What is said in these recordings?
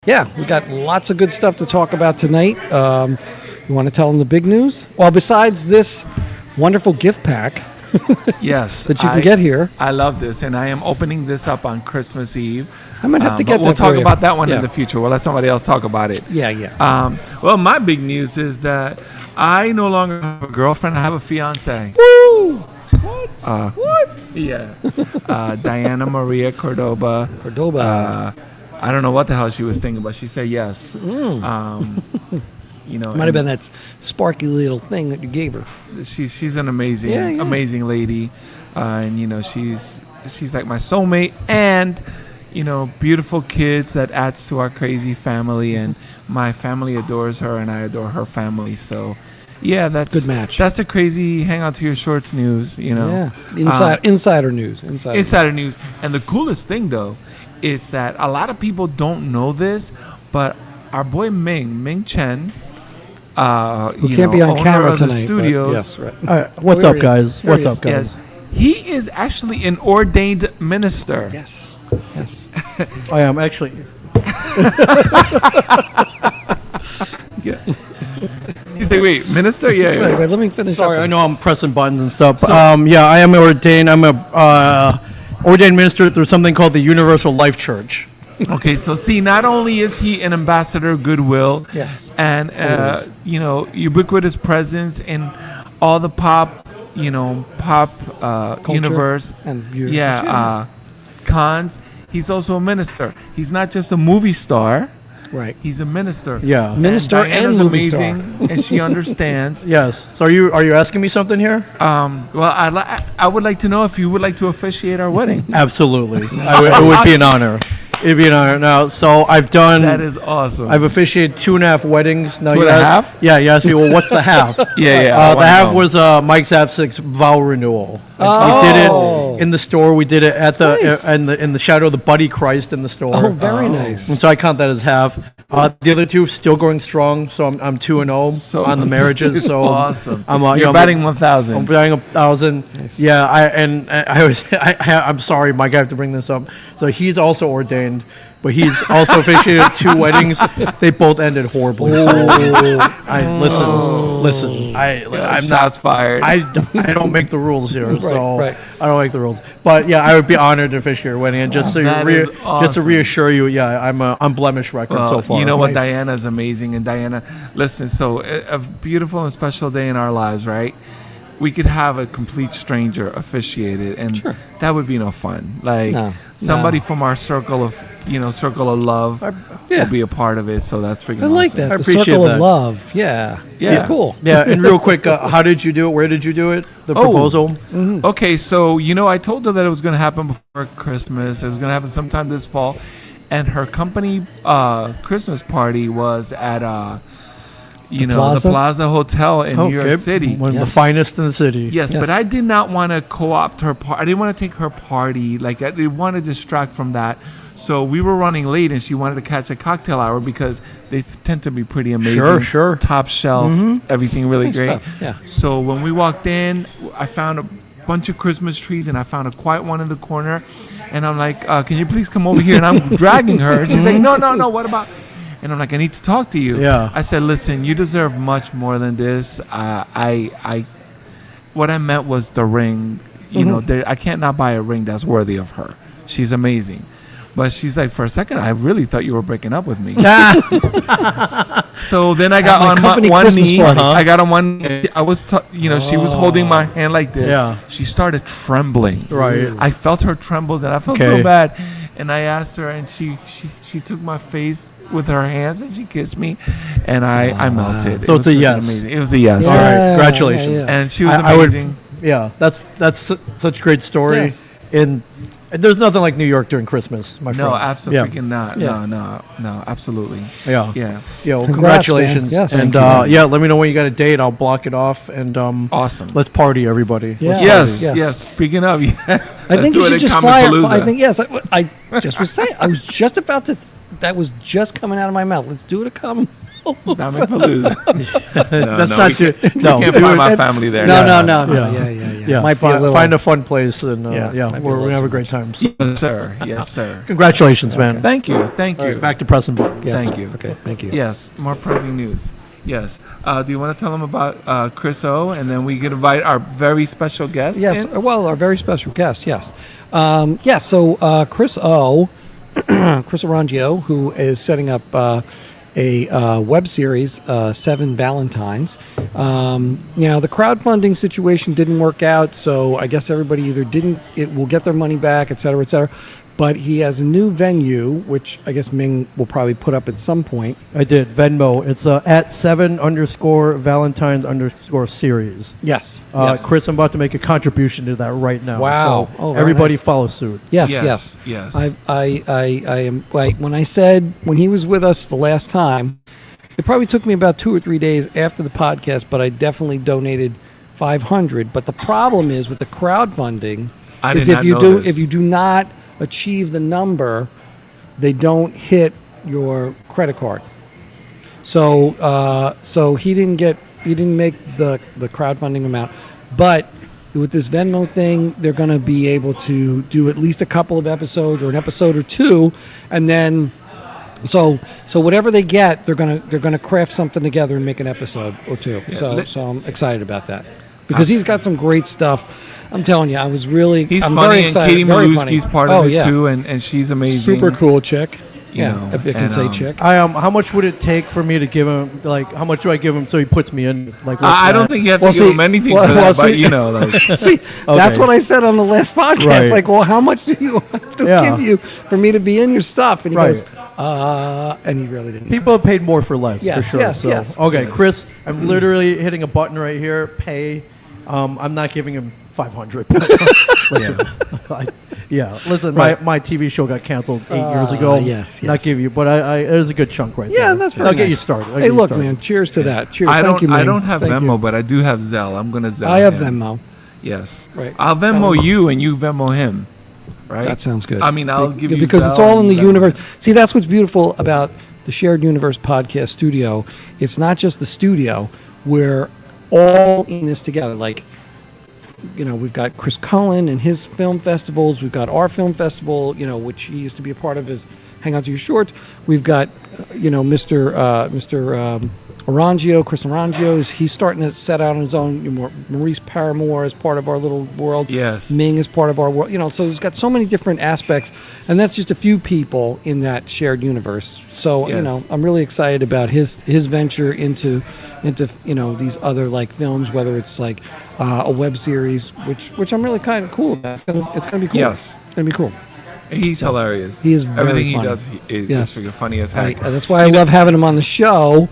Yeah, we got lots of good stuff to talk about tonight. You want to tell them the big news? Well, besides this wonderful gift pack Yes. that you can get here. I love this, and I am opening this up on Christmas Eve. I might have to get that. We'll talk for you. about that one Yeah. in the future. We'll let somebody else talk about it. Yeah. Well, my big news is that I no longer have a girlfriend. I have a fiance. Woo! What? Yeah. Diana Maria Cordoba. Cordoba. I don't know what the hell she was thinking, but she said yes. Might have been that sparky little thing that you gave her. She's an amazing lady, and she's like my soulmate, and beautiful kids that adds to our crazy family, and my family adores her, and I adore her family. So, yeah, that's good match. That's a crazy hang out to your shorts news, Yeah, insider news. Insider news, and the coolest thing though, is that a lot of people don't know this, but our boy Ming Chen. Who can't be on camera tonight? The studios. Yes, right. What's up, guys? What's up, guys? Yes. He is actually an ordained minister. Yes. I am actually. Yeah. He's like, wait, minister? Yeah. Wait, let me finish. Sorry, up. I know I'm pressing buttons and stuff. Yeah, I am ordained. I'm a ordained minister through something called the Universal Life Church. Okay, so see, not only is he an ambassador of goodwill, Yes, and ubiquitous presence in all the pop universe, and cons. He's also a minister. He's not just a movie star. right. He's a minister. Yeah, Minister and Diana's movie amazing, star. and she understands. Yes. So are you asking me something here? Well, I would like to know if you would like to officiate our wedding. Absolutely. It would be an honor. It'd be an honor. Now, so I've done. That is awesome. I've officiated 2.5 weddings. Now, 2.5? Yeah, you asked me, well, what's the half? Yeah. The half was Mike Zapsik's vow renewal. We did it in the store. We did it at the Nice. in the shadow of the Buddy Christ in the store. Oh, very nice. And so I count that as half. The other two still going strong. So I'm 2-0 on the marriages. So awesome. I'm batting 1,000. I'm batting 1,000. Nice. Yeah, I'm sorry, Mike. I have to bring this up. So he's also ordained, but he's also officiated 2 weddings. They both ended horribly. So listen. I'm Shots fired. I don't make the rules here, so right. I don't make the rules. But yeah, I would be honored to officiate your wedding, and just so That is just to awesome. reassure you, yeah, I'm a unblemished record so far. You know what? Nice. Diana's amazing. And Diana, listen, so a beautiful and special day in our lives, right? We could have a complete stranger officiate it, and Sure. that would be no fun. Like No. somebody from our circle of love Yeah. will be a part of it. So that's freaking I like awesome. that. I The appreciate circle that. of love. Yeah. Yeah. It's cool. Yeah, and real quick, how did you do it? Where did you do it? The proposal? Okay, so I told her that it was going to happen before Christmas. It was going to happen sometime this fall, and her company Christmas party was at the Plaza? Plaza Hotel in New York City. One of the Yes. finest in the city. Yes, Yes. but I did not want to co-opt her party. I didn't want to take her party. Like, I didn't want to distract from that. So we were running late, and she wanted to catch a cocktail hour because they tend to be pretty amazing. Sure. Top shelf, everything really Nice great. stuff, yeah. So when we walked in, I found a bunch of Christmas trees, and I found a quiet one in the corner. And I'm like, can you please come over here? And I'm dragging her. And she's like, no, what about... And I'm like, I need to talk to you. Yeah. I said, listen, you deserve much more than this. What I meant was the ring. I can't not buy a ring that's worthy of her. She's amazing. But she's like, for a second, I really thought you were breaking up with me. So then I got my on company one Christmas knee. party. I got on one knee. I was, she was holding my hand like this. Yeah. She started trembling. Right. I felt her trembles, and I felt Okay. so bad. And I asked her, and she took my face with her hands, and she kissed me, and I melted. So It it's a was freaking yes. Amazing. It was a yes. Yeah. All right, congratulations. Yeah. And she was I would- amazing. Yeah, that's such a great story. Yes. And there's nothing like New York during Christmas, my friend. No, absolutely Yeah. not. Yeah. No, absolutely. Yeah. Yeah. Yeah, well, Congrats, congratulations. man. Yes. And Thank you. let me know when you got a date. I'll block it off. And Awesome. let's party, everybody. Yeah. Yes. Speaking of, I think you should just fly it. I think I just was saying. I was just about to. That was just coming out of my mouth. Let's do it at Palooza. That's not too. No, We can't find my family there. No, Yeah. no. Yeah. Yeah. Might be a little. Find a fun place and Yeah, yeah, might be a we're little gonna have a too great time. So, Yes, sir. Yes, sir. congratulations, man. Thank you. Thank you. Back to press and book. Yes. Thank you. Okay, thank you. Yes, more pressing news. Yes. Do you want to tell them about Chris O, and then we can invite our very special guest? Yes, in? well, our very special guest, yes. So Chris O, Chris Arangio, who is setting up a web series, 7 Valentines. The crowdfunding situation didn't work out, so I guess everybody either will get their money back, et cetera, et cetera. But he has a new venue, which I guess Ming will probably put up at some point. I did Venmo. It's at 7_Valentines_series. Yes. Chris, I'm about to make a contribution to that right now. Wow. So Oh, very everybody nice. follow suit. Yes. I am like when he was with us the last time, it probably took me about 2 or 3 days after the podcast, but I definitely donated $500. But the problem is with the crowdfunding is if you do not achieve the number, they don't hit your credit card. So he didn't make the crowdfunding amount, but with this Venmo thing, they're going to be able to do at least a couple of episodes or an episode or two, and then so whatever they get, they're gonna craft something together and make an episode or two. Yeah. So I'm excited about that because he's got some great stuff. I'm telling you, He's I'm funny, very excited. and Katie very Maluski's funny. part of it too, and she's amazing. Super cool chick. You Yeah, know, if you can and, say chick. How much would it take for me to give him? Like, how much do I give him so he puts me in? Like, I don't think you have to Well, give see- him anything well, for that, well, but see- like See, that's what I said on the last podcast. Right. Like, well, how much do you have to Yeah. give you for me to be in your stuff? And he Right. goes, and he really didn't. people have paid more for less for Yes, sure. yes, so yes. okay, Yes. Chris, I'm literally hitting a button right here. Pay. I'm not giving him 500. Listen, listen. Right. My TV show got canceled 8 years ago. yes, Not yes. give you, but it was a good chunk right there. Yeah, that's very I'll get nice. you started. Hey, look, man. Cheers to that. Cheers. Thank you, man. I don't have Thank Venmo, you. but I do have Zelle. I'm gonna Zelle. I have him. Venmo. Yes. Right. I'll Venmo you, and you Venmo him. Right. That sounds good. I mean, I'll give you because it's Zelle all in the and Venmo. universe. See, that's what's beautiful about the Shared Universe podcast studio. It's not just the studio. We're all in this together. Like, we've got Chris Cullen and his film festivals. We've got our film festival, which he used to be a part of his Hang Out to Your Shorts. We've got, Mr. Arangio, Chris Arangio. He's starting to set out on his own. Maurice Paramore is part of our little world. Yes. Ming is part of our world. So it's got so many different aspects, and that's just a few people in that shared universe. So Yes. I'm really excited about his venture into these other like films, whether it's like a web series, which I'm really kind of cool about. It's gonna be cool. Yes. It's gonna be cool. He's hilarious. He is very Everything funny. he does is Yes. freaking funny as heck. That's why I love having him on the show,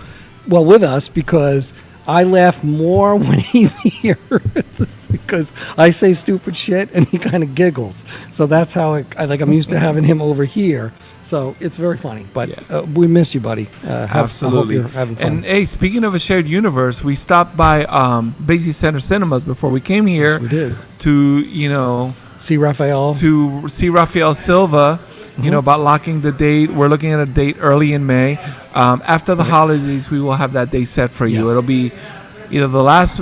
with us, because I laugh more when he's here because I say stupid shit and he kind of giggles. So that's how I'm used to having him over here. So it's very funny. But we miss you, buddy. Absolutely. I hope you're having fun. And hey, speaking of a shared universe, we stopped by Basie Center Cinemas before we came here. Yes, we did. To See Raphael. to see Rafael Silva. About locking the date. We're looking at a date early in May. After the holidays, we will have that date set for you. Yes. It'll be either the last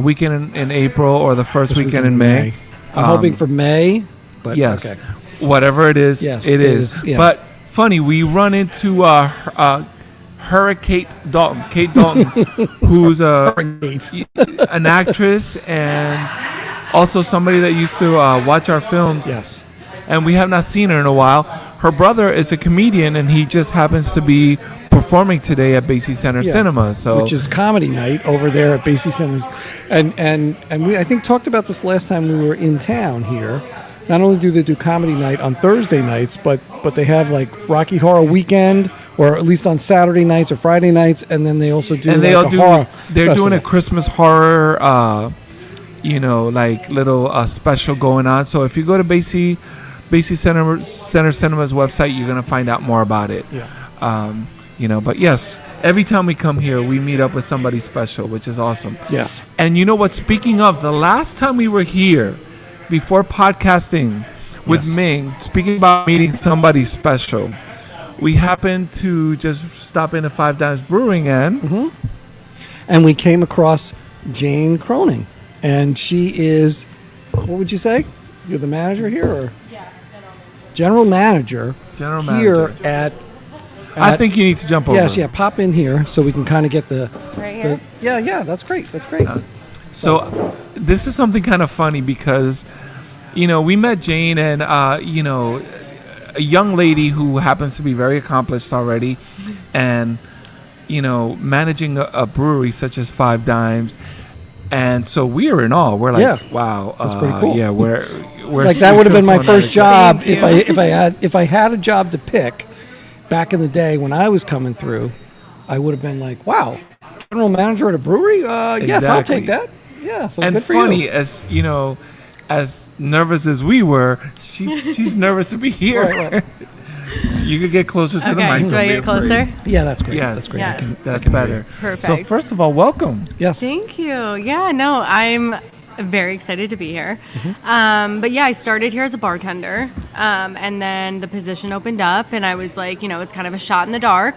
weekend in April or the first weekend in May. I'm hoping for May, but Yes. okay. Whatever it is, Yes, it is. yeah. But funny, we run into Kate Dalton, who's an actress and also somebody that used to watch our films. Yes. And we have not seen her in a while. Her brother is a comedian, and he just happens to be performing today at Basie Center Yeah. Cinema. So, which is comedy night over there at Basie Center, and we I think talked about this last time we were in town here. Not only do they do comedy night on Thursday nights, but they have like Rocky Horror Weekend, or at least on Saturday nights or Friday nights, and then they also do and like they all a do. horror They're doing a festival. Christmas horror, like little special going on. So if you go to Basie Center Cinema's website, you're gonna find out more about it. Yeah. But yes, every time we come here, we meet up with somebody special, which is awesome. Yes. And you know what? Speaking of, the last time we were here, before podcasting with Yes. Ming, speaking about meeting somebody special, we happened to just stop in at Five Dimes Brewing and we came across Jane Croning, and she is, what would you say? You're the manager here, or general manager here at. I think you need to jump over. Yes, yeah. Pop in here so we can kind of get the. Right here? Yeah. That's great. That's great. So this is something kind of funny because, we met Jane and, a young lady who happens to be very accomplished already, and, managing a brewery such as Five Dimes. And so we are in awe. We're like, wow, that's pretty cool. Yeah, we're like that would have been my first job Thank if I had a job to pick back in the day when I was coming through. I would have been like, wow, general manager at a brewery. Yes, I'll take that. Yeah, so and good for funny you. as nervous as we were, she's nervous to be here. Right. You could get closer to the Okay, mic. do I get closer? Yeah, that's great. Yes, That's great. Yes. That's better. Perfect. So first of all, welcome. Yes. Thank you. Yeah, no, I'm very excited to be here. But yeah, I started here as a bartender, and then the position opened up, and I was like, it's kind of a shot in the dark.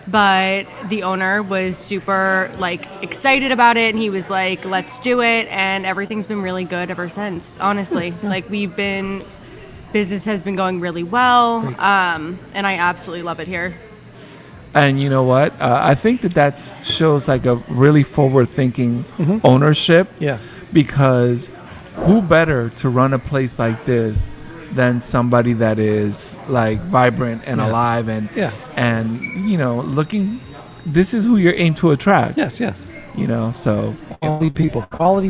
But the owner was super excited about it, and he was like, let's do it, and everything's been really good ever since, honestly. Business has been going really well, and I absolutely love it here. And you know what? I think that shows a really forward-thinking ownership. Yeah. Because who better to run a place like this than somebody that is vibrant and alive and looking. This is who you're aimed to attract. Yes. So Quality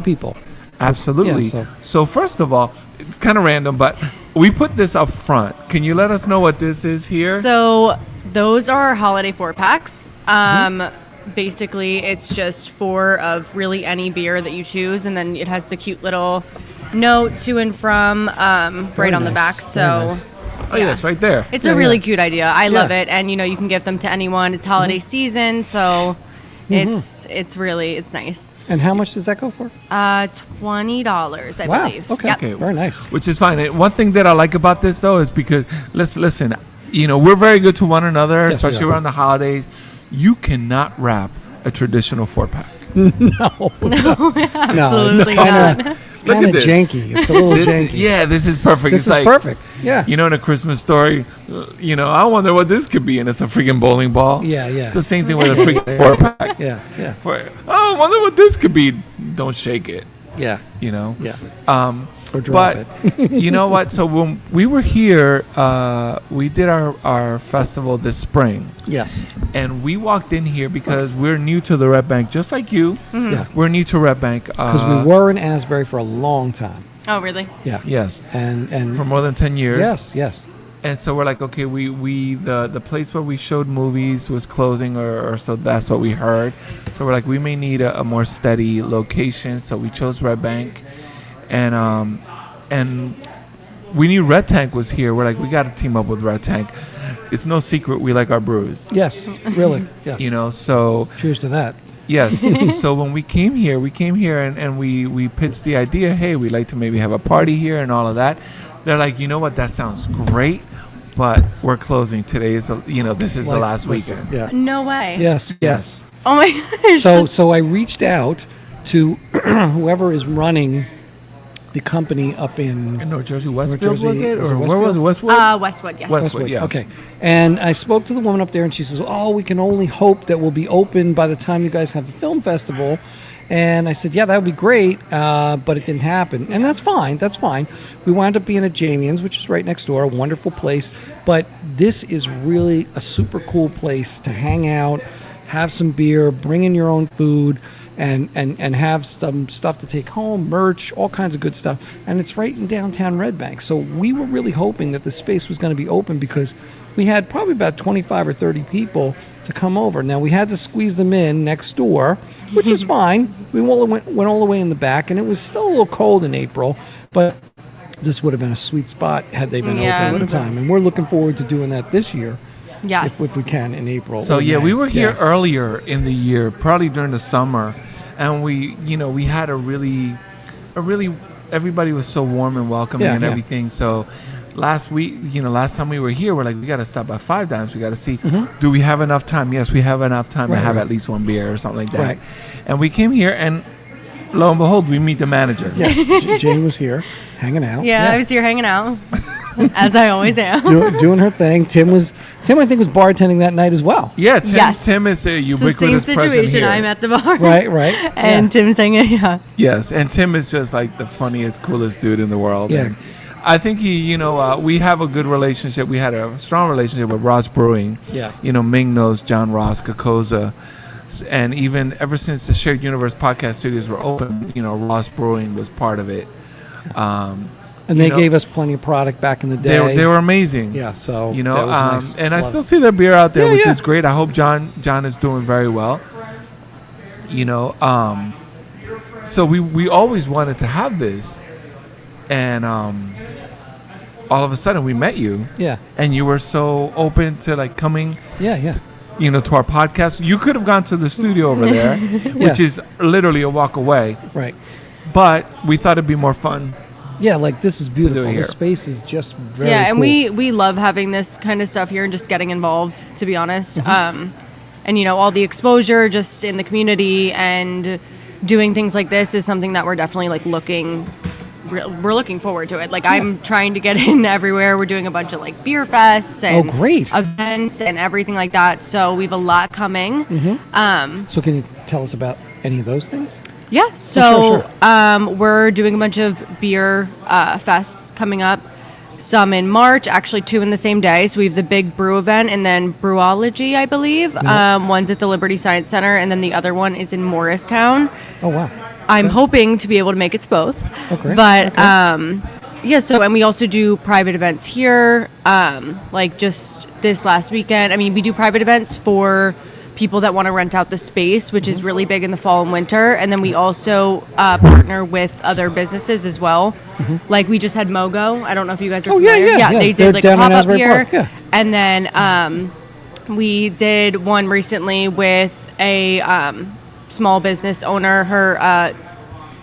people. absolutely. Yeah, so first of all, it's kind of random, but we put this up front. Can you let us know what this is here? So those are our holiday 4-packs. Basically, it's just 4 of really any beer that you choose, and then it has the cute little note to and from right on the nice. back. Very So nice. Oh yeah, it's right there. it's a really cute idea. I love Yeah. it, and you can give them to anyone. It's holiday season, so it's nice. And how much does that go for? $20, I Wow. believe. Okay. Yep. Okay, Very nice. Which is fine. And one thing that I like about this though is because listen, we're very good to one another, Yes, we especially are. around the holidays. You cannot wrap a traditional 4-pack. Absolutely not. It's Look kind at of this. janky. It's a little janky. Yeah, this is perfect. This It's is perfect. Yeah. In a Christmas story, I wonder what this could be, and it's a freaking bowling ball. Yeah. It's the same thing with a freaking 4-pack. Yeah. I wonder what this could be. Don't shake it. Yeah. Yeah. Or drop But it. you know what? So when we were here, we did our festival this spring, Yes. and we walked in here because we're new to the Red Bank, just like you. Yeah. We're new to Red Bank Because we were in Asbury for a long time. Oh, really? Yeah. Yes, And for more than 10 years. yes. And so we're like, okay, the place where we showed movies was closing, or so that's what we heard. So we're like, we may need a more steady location. So we chose Red Bank, and we knew Red Tank was here. We're like, we got to team up with Red Tank. It's no secret we like our brews. Yes. Really. Yes. So Cheers to that. yes. So when we came here and we pitched the idea, hey, we'd like to maybe have a party here and all of that. They're like, you know what, that sounds great, but we're closing. Today is, this is the last listen, weekend. Yeah. No way. Yes. Oh my gosh. So I reached out to whoever is running the company up in In North Jersey, Westfield, Jersey, was it? was it Or where was it? Westfield? Westwood? Westwood, yes. Westwood. yes. Okay. And I spoke to the woman up there, and she says, "Oh, we can only hope that we'll be open by the time you guys have the film festival." And I said, "Yeah, that would be great," but it didn't happen, and that's fine. That's fine. We wound up being at Jamian's, which is right next door, a wonderful place. But this is really a super cool place to hang out, have some beer, bring in your own food, and have some stuff to take home, merch, all kinds of good stuff. And it's right in downtown Red Bank. So we were really hoping that the space was going to be open because we had probably about 25 or 30 people to come over. Now, we had to squeeze them in next door, which was fine. We went all the way in the back, and it was still a little cold in April, but this would have been a sweet spot had they been Yeah. open at the time. And we're looking forward to doing that this year. Yes. If we can in April. So or yeah, May. we were here Yeah. earlier in the year, probably during the summer, and we had a really, everybody was so warm and welcoming Yeah, and yeah. everything. So last time we were here, we're like, we got to stop by Five Dimes. We got to see, do we have enough time? Yes, we have enough time to have at least one beer or something like that. Right. And we came here, and lo and behold, we meet the manager. Yes, Jane was here, hanging out. Yeah, I was here hanging out, as I always am. Doing her thing. Tim, I think, was bartending that night as well. Yeah, Tim, Yes. Tim is a ubiquitous So same presence situation. here. I'm at the bar. Right. And Tim's hanging. Yeah. Yes, and Tim is just like the funniest, coolest dude in the world. Yeah. And I think we have a good relationship. We had a strong relationship with Ross Brewing. Yeah. Ming knows John Ross, Kokoza. And even ever since the Shared Universe podcast studios were open, Ross Brewing was part of it. And they gave us plenty of product back in the day. They were amazing. Yeah, so that was nice. And I still see their beer out there, Yeah, which yeah. is great. I hope John is doing very well. So we always wanted to have this, and all of a sudden we met you. Yeah. And you were so open to like coming. Yeah. To our podcast. You could have gone to the studio over there, which is literally a walk away. Right. But we thought it'd be more fun. Yeah, like this is beautiful. here. The space is just very Yeah, and cool. we love having this kind of stuff here and just getting involved, to be honest. And all the exposure just in the community and doing things like this is something that we're definitely like we're looking forward to it. Like I'm trying to get in everywhere. We're doing a bunch of like beer fests and great. events and everything like that. So we have a lot coming. So can you tell us about any of those things? Yeah. So Sure. we're doing a bunch of beer fests coming up. Some in March, actually 2 in the same day. So we have the big brew event and then Brewology, I believe. One's at the Liberty Science Center and then the other one is in Morristown. Oh, wow. I'm hoping to be able to make it both. Okay. But and we also do private events here. Like just this last weekend. I mean, we do private events for people that want to rent out the space, which is really big in the fall and winter. And then we also partner with other businesses as well. Like we just had Mogo. I don't know if you guys are familiar. Yeah. They They're did like a down in pop-up Asbury here. Park, yeah. And then we did one recently with a small business owner. Her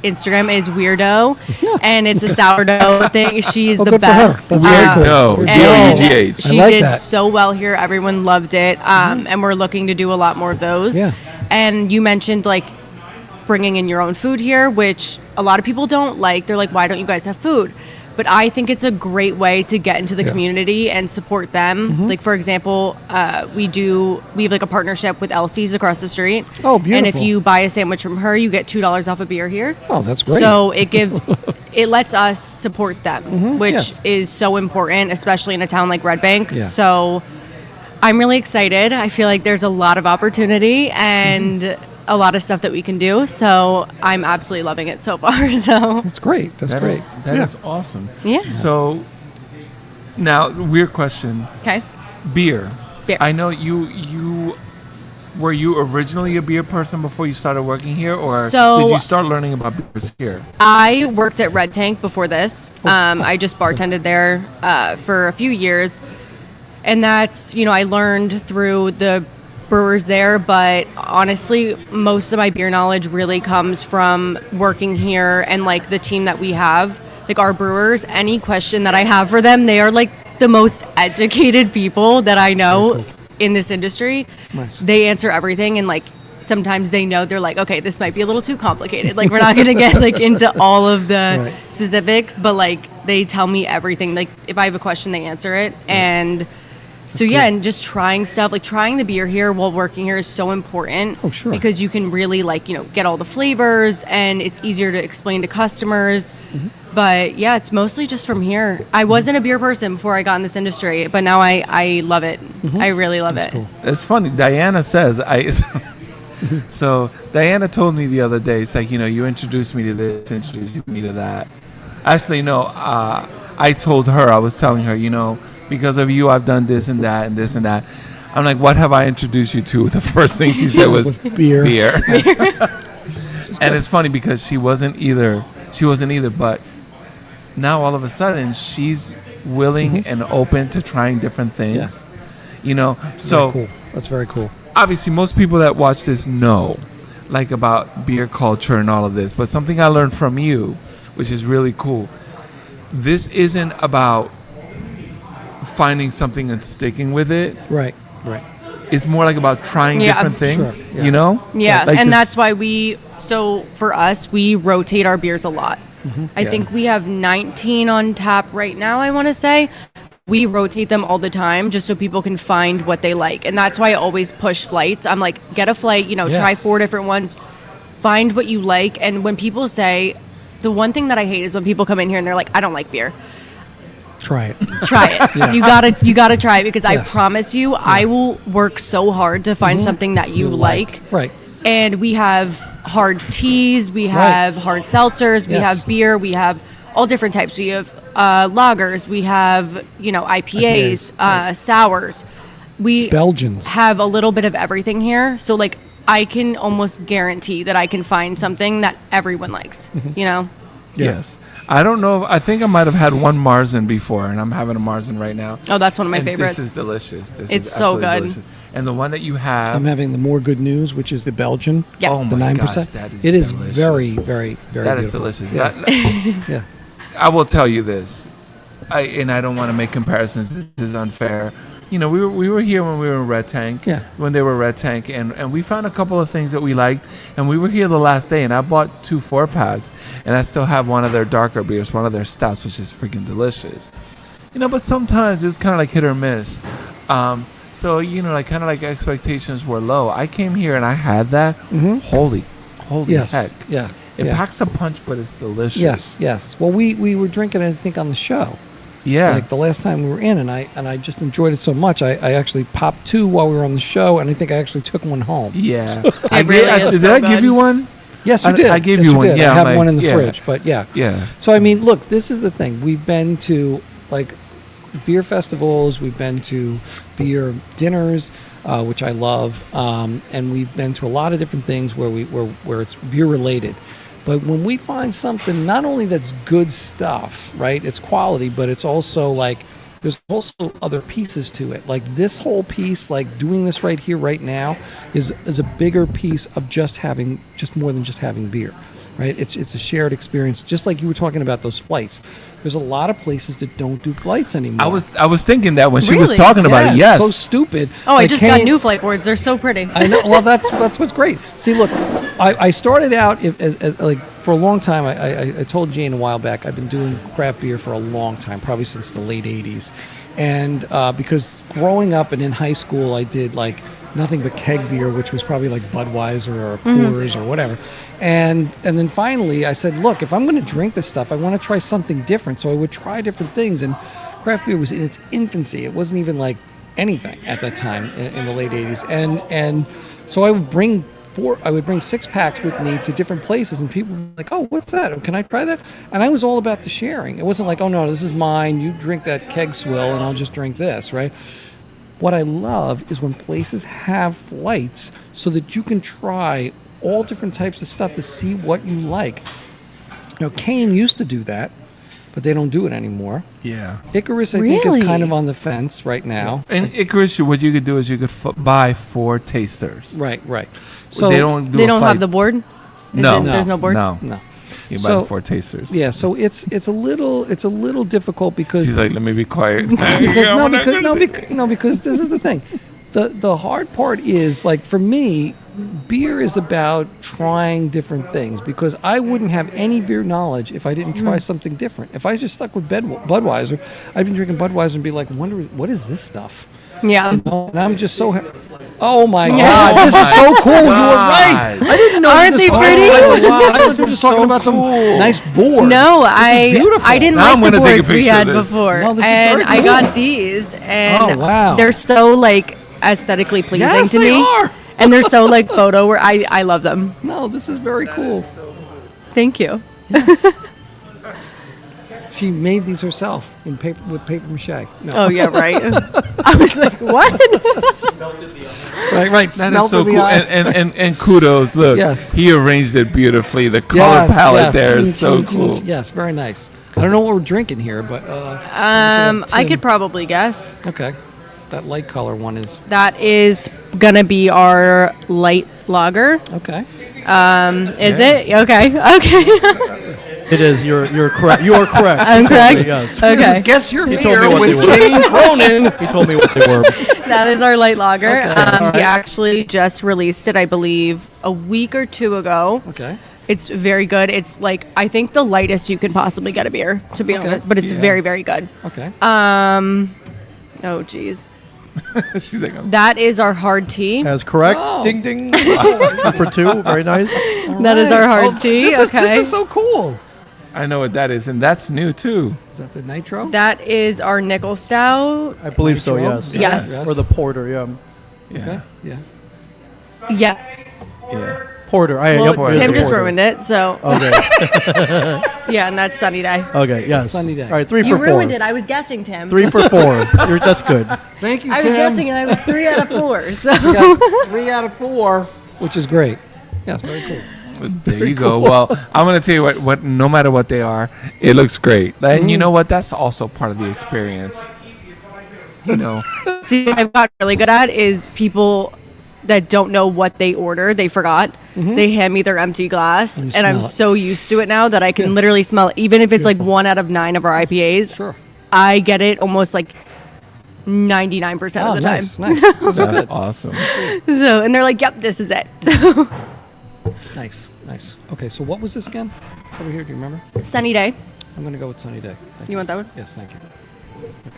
Instagram is Weirdo, and it's a sourdough thing. She's the good best. For her. That's very cool. Weirdo. And D-O-U-G-H. she I like did that. so well here. Everyone loved it, and we're looking to do a lot more of those. Yeah. And you mentioned like bringing in your own food here, which a lot of people don't like. They're like, why don't you guys have food? But I think it's a great way to get into the community and support them. Like, for example, we have like a partnership with Elsie's across the street. Oh, beautiful. And if you buy a sandwich from her, you get $2 off a beer here. Oh, that's great. So it lets us support them, which yes. is so important, especially in a town like Red Bank. Yeah. So I'm really excited. I feel like there's a lot of opportunity and a lot of stuff that we can do. So I'm absolutely loving it so far. So That's great. That's great. That is awesome. Yeah. So now, weird question. okay. Beer. Beer. I know were you originally a beer person before you started working here, or So- did you start learning about beers here? I worked at Red Tank before this. I just bartended there for a few years. And that's, I learned through the brewers there, but honestly, most of my beer knowledge really comes from working here and like the team that we have, like our brewers. Any question that I have for them, they are like the most educated people that I know in this industry. Nice. They answer everything, and like sometimes they know, they're like, okay, this might be a little too complicated. Like we're not gonna get like into all of the Right. specifics, but like they tell me everything. Like if I have a question, they answer it. And so yeah, and just trying stuff, like trying the beer here while working here is so important. Oh, sure. Because you can really like, get all the flavors, and it's easier to explain to customers. But yeah, it's mostly just from here. I wasn't a beer person before I got in this industry, but now I love it. I really love it. cool. It's funny. Diana says So Diana told me the other day, it's like, you introduced me to this, introduced me to that. Actually, no, I told her, I was telling her, because of you, I've done this and that and this and that. I'm like, what have I introduced you to? The first thing she said was Beer. And it's funny because she wasn't either, but now all of a sudden she's willing and open to trying different things. So Very cool. That's very cool. obviously most people that watch this know like about beer culture and all of this, but something I learned from you, which is really cool, this isn't about finding something and sticking with it. Right. It's more like about trying different things, sure, yeah. you know? Yeah, Like and this- that's why so for us, we rotate our beers a lot. I think we have 19 on tap right now, I want to say. We rotate them all the time just so people can find what they like. And that's why I always push flights. I'm like, get a flight, try Yes. 4 different ones, find what you like. And when people say, the one thing that I hate is when people come in here and they're like, I don't like beer. Try it. Try it. Yeah. You gotta try it because Yes. I promise you, I will work so hard to find something that you like. Right. And we have hard teas, we have hard seltzers, we Yes. have beer, we have all different types. We have lagers, we have IPAs, sours. We Belgians. have a little bit of everything here. So like I can almost guarantee that I can find something that everyone likes. Yes. I don't know. I think I might have had one Marzen before, and I'm having a Marzen right now. Oh, that's one of my And favorites. This is delicious. It's so absolutely good. delicious. And the one that you have. I'm having the more good news, which is the Belgian. Yes. Oh The my 9%. gosh, that is It is delicious. very, very, very That is beautiful. delicious. Yeah. Yeah. I will tell you this, and I don't want to make comparisons. This is unfair. We were here when we were in Red Tank. Yeah. When they were Red Tank, and we found a couple of things that we liked, and we were here the last day, and I bought 2 4-packs, and I still have one of their darker beers, one of their stouts, which is freaking delicious. But sometimes it's kind of like hit or miss. So like expectations were low. I came here and I had that. Holy Yes. heck! Yeah. It yeah. packs a punch, but it's delicious. Yes. Well, we were drinking it, I think, on the show. Yeah. Like the last time we were in, and I just enjoyed it so much. I actually popped 2 while we were on the show, and I think I actually took one home. Yeah. It really is Did so I give good. you one? Yes, you I- did. I gave Yes, you one. did. Yeah, I have like- one in the yeah. fridge, but yeah. Yeah. So I mean, look, this is the thing. We've been to like beer festivals. We've been to beer dinners, which I love, and we've been to a lot of different things where it's beer related. But when we find something, not only that's good stuff, right? It's quality, but it's also like there's also other pieces to it. Like this whole piece, like doing this right here, right now, is a bigger piece of just more than just having beer. Right, it's a shared experience. Just like you were talking about those flights, there's a lot of places that don't do flights anymore. I was thinking that when she was Really? talking about it. it's Yes. so stupid. Oh, I Like, just got Kane- new flight boards. They're so pretty. I know. Well, that's what's great. See, look, I started out as like for a long time. I told Jane a while back. I've been doing craft beer for a long time, probably since the late '80s, and because growing up and in high school, I did like nothing but keg beer, which was probably like Budweiser or Coors or whatever. And then finally, I said, look, if I'm going to drink this stuff, I want to try something different. So I would try different things, and craft beer was in its infancy. It wasn't even like anything at that time in the late '80s, and so I would bring 6-packs with me to different places, and people were like, oh, what's that? Can I try that? And I was all about the sharing. It wasn't like, oh no, this is mine. You drink that keg swill, and I'll just drink this, right? What I love is when places have flights so that you can try all different types of stuff to see what you like. Now, Kane used to do that, but they don't do it anymore. Yeah. Icarus, I think, is Really? kind of on the fence right now. And Icarus, what you could do is you could buy 4 tasters. Right. So they don't do They a don't flight. have the board? Is No. it- there's no board? No. No. You buy So- the 4 tasters. Yeah, so it's a little difficult because She's like, let me be quiet. because this is the thing. The hard part is like for me, beer is about trying different things because I wouldn't have any beer knowledge if I didn't try something different. If I just stuck with Budweiser, I'd been drinking Budweiser and be like, wonder what is this stuff? Yeah. And I'm just so oh my god, this is so cool. You were right. I didn't know Aren't this they was- pretty? I thought you were just talking about some nice board. No, This is beautiful. I didn't Now I'm like the gonna take a boards we picture had of this. before. No, this is and very I cool. got these and Oh, wow. they're so like aesthetically pleasing Yes, to they me. are. And they're so like photo where I love them. No, this is very cool. Thank you. She made these herself with paper mache. No. Oh yeah, right. I was like, what? Right. That Smelt is so of the cool. eye. And kudos. Look, Yes. he arranged it beautifully. The color palette there is so cool. Yes, very nice. I don't know what we're drinking here, but I could probably guess. Okay, that light color one is That is gonna be our light lager. okay. Is it? Okay. Okay. It is. You're correct. You are correct. I'm correct? Yes. Okay. This is Guess Your He told me Beer what they with were. Jane Cronin. He told me what they were. That is our light lager. Okay. We actually just released it, I believe, a week or two ago. Okay. It's very good. It's like, I think the lightest you can possibly get a beer, to be Okay. honest, but it's Yeah. very, very good. Okay. Oh, geez. She's like, That is our hard tea. That's correct. Oh. Ding ding. 2 for 2. Very nice. That is our hard Oh, tea. This Okay. is so cool. I know what that is, and that's new too. Is that the nitro? That is our nickel stout. I believe so. Nitro? Yes. Yes. Or the porter. Yeah. Yeah, Okay. Yeah. Yeah. yeah. Porter. Well, Yep, it is Tim a just porter. ruined it, so Okay. yeah, and that's Sunny Day. Okay. Yes. Sunny day. All right. 3 You for 4. ruined it. I was guessing, Tim. 3 for 4. That's good. Thank you, I Tim. was guessing, and I was 3 out of 4. So We got 3 out of 4, which is great. Yes, very cool. There you go. Well, I'm gonna tell you what. No matter what they are, it looks great. And you know what? That's also part of the experience. You know. see, what I've got really good at is people that don't know what they order. They forgot. They hand me their empty glass, And you and I'm smell it. so used to it now that I can literally smell it. Even if it's like 1 out of 9 of our IPAs, Sure. I get it almost like 99% Oh, of the time. nice, nice. This is That's good. awesome. So, and they're like, "Yep, this is it." Nice, nice. Okay, so what was this again? Over here, do you remember? Sunny Day. I'm going to go with Sunny Day. Thank You want that one? Yes, thank you.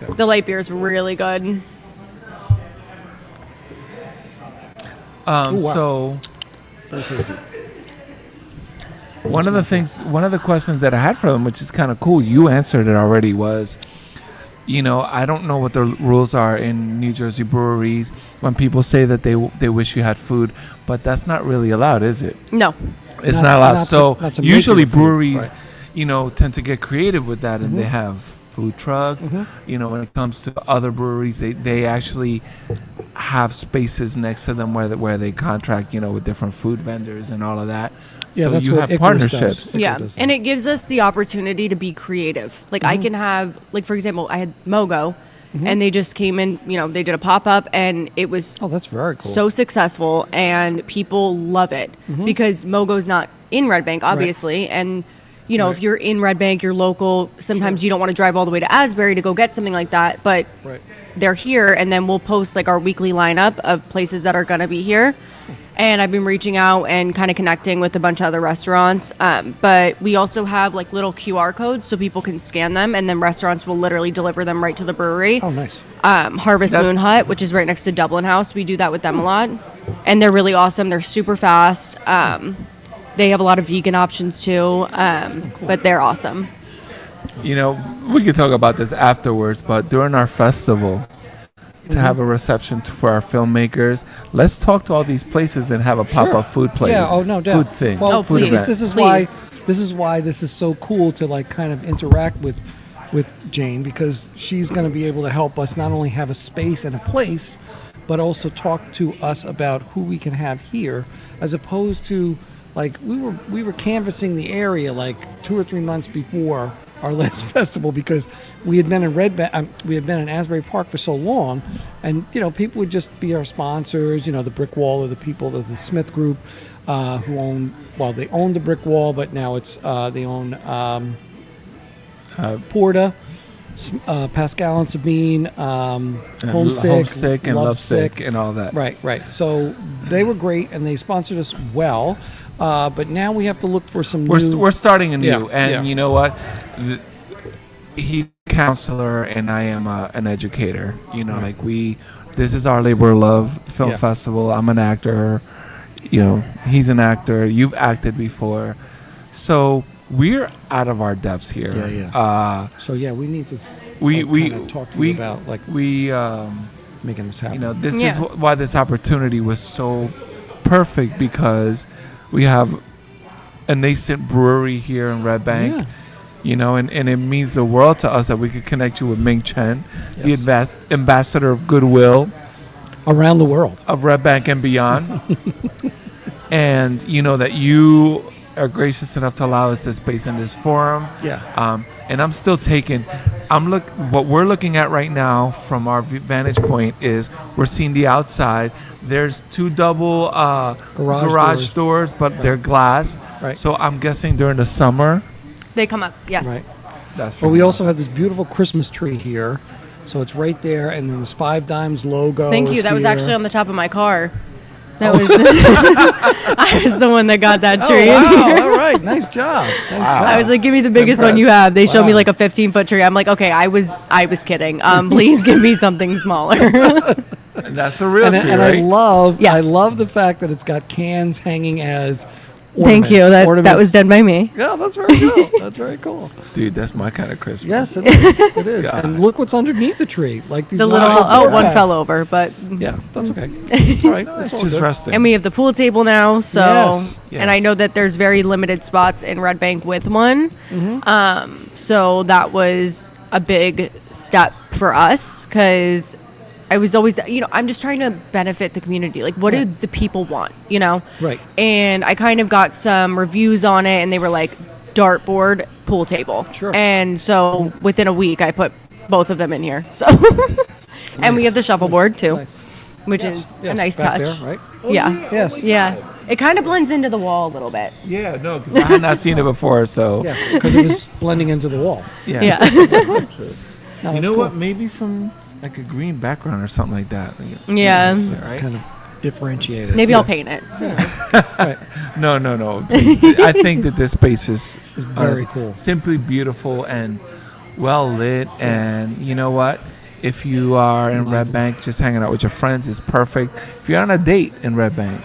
Okay. The light beer is really good. Ooh, wow. So Very tasty. one of the questions that I had for them, which is kind of cool, you answered it already, was, I don't know what the rules are in New Jersey breweries when people say that they wish you had food, but that's not really allowed, is it? No. It's Not- not allowed. not to- So not to make usually your food, breweries, right. tend to get creative with that, and they have food trucks. When it comes to other breweries, they actually have spaces next to them where they contract, with different food vendors and all of that. Yeah, so that's you what have Icarus partnerships. does. Yeah, does that. and it gives us the opportunity to be creative. Like I can have, like for example, I had Mogo, and they just came in. They did a pop up, and it was Oh, that's very cool. so successful, and people love it because Mogo's not in Red Bank, obviously, and if you're in Red Bank, you're local. Sometimes you don't want to drive all the way to Asbury to go get something like that, but Right. they're here, and then we'll post like our weekly lineup of places that are going to be here. And I've been reaching out and kind of connecting with a bunch of other restaurants. But we also have like little QR codes so people can scan them, and then restaurants will literally deliver them right to the brewery. Oh, nice. Harvest Moon Hut, which is right next to Dublin House. We do that with them a lot. And they're really awesome. They're super fast. They have a lot of vegan options too, but they're awesome. We could talk about this afterwards, but during our festival, to have a reception for our filmmakers, let's talk to all these places and have a pop-up food place. Yeah. Oh, no doubt. Food thing. Well, Oh, please. This is Please. why this is so cool to like kind of interact with Jane, because she's going to be able to help us not only have a space and a place, but also talk to us about who we can have here, as opposed to like we were canvassing the area like 2 or 3 months before our last festival, because we had been in we had been in Asbury Park for so long, and people would just be our sponsors, the Brick Wall, or the people, the Smith Group, who they owned the Brick Wall, but now it's they own Porta, Pascal and Sabine, Homesick and Lovesick and all that. Right. So they were great, and they sponsored us well. But now we have to look for some new. We're starting anew, Yeah, and yeah. you know what? He's a counselor, and I am an educator. This is our labor of love film Yeah. festival. I'm an actor. He's an actor. You've acted before, so we're out of our depths here. Yeah. So yeah, we need to. We kinda talk to you about like making this happen. This Yeah. is why this opportunity was so perfect, because we have a nascent brewery here in Red Bank. And it means the world to us that we could connect you with Ming Chen, Yes. the ambassador of goodwill Around the world. of Red Bank and beyond. And that you are gracious enough to allow us this space in this forum. Yeah. And I'm still what we're looking at right now from our vantage point is we're seeing the outside. There's 2 double Garage doors, but they're glass. Right. So I'm guessing during the summer, They come up, yes. Right. That's But we really also awesome. have this beautiful Christmas tree here. So it's right there, and then this 5 Dimes logo. Thank you. is That was here. actually on the top of my car. That was I was the one that got that tree in Oh, here. wow. All right. Nice job. Nice job. I was like, give me the biggest one you Impressed. have. They showed me Wow. like a 15-foot tree. I'm like, okay, I was kidding. Please give me something smaller. And that's a real and tree, and right? I Yes. love the fact that it's got cans hanging as Thank you. ornaments. That was done by me. Yeah, that's very cool. That's very cool. Dude, that's my kind of Christmas. Yes, it is. It is. God. And look what's underneath the tree. Like these The little wonderful one packs. fell over, but Yeah, that's okay. All right. That's It's all just good. resting. and we have the pool table now. So Yes. and I Yes. know that there's very limited spots in Red Bank with one. So that was a big step for us because I was always, I'm just trying to benefit the community. Like, what do the people want, Right. And I kind of got some reviews on it, and they were like, dartboard, pool table. Sure. And so within a week, I put both of them in here. So, and we Nice. have the shuffleboard too, Nice. which is a Yes, nice back touch. there, right? Yeah. Yes. Yeah. It kind of blends into the wall a little bit. Yeah, no, because I had not seen it before, so Yes, because it was blending into the wall. yeah. Yeah. No, You that's know cool. what? Maybe some like a green background or something like that. Yeah. Is that right? Kind of differentiated. Maybe I'll paint it. Right. No. I think that this space is very honestly cool. simply beautiful and well lit. And you know what? If you are in Red Bank, just hanging out with your friends is perfect. If you're on a date in Red Bank,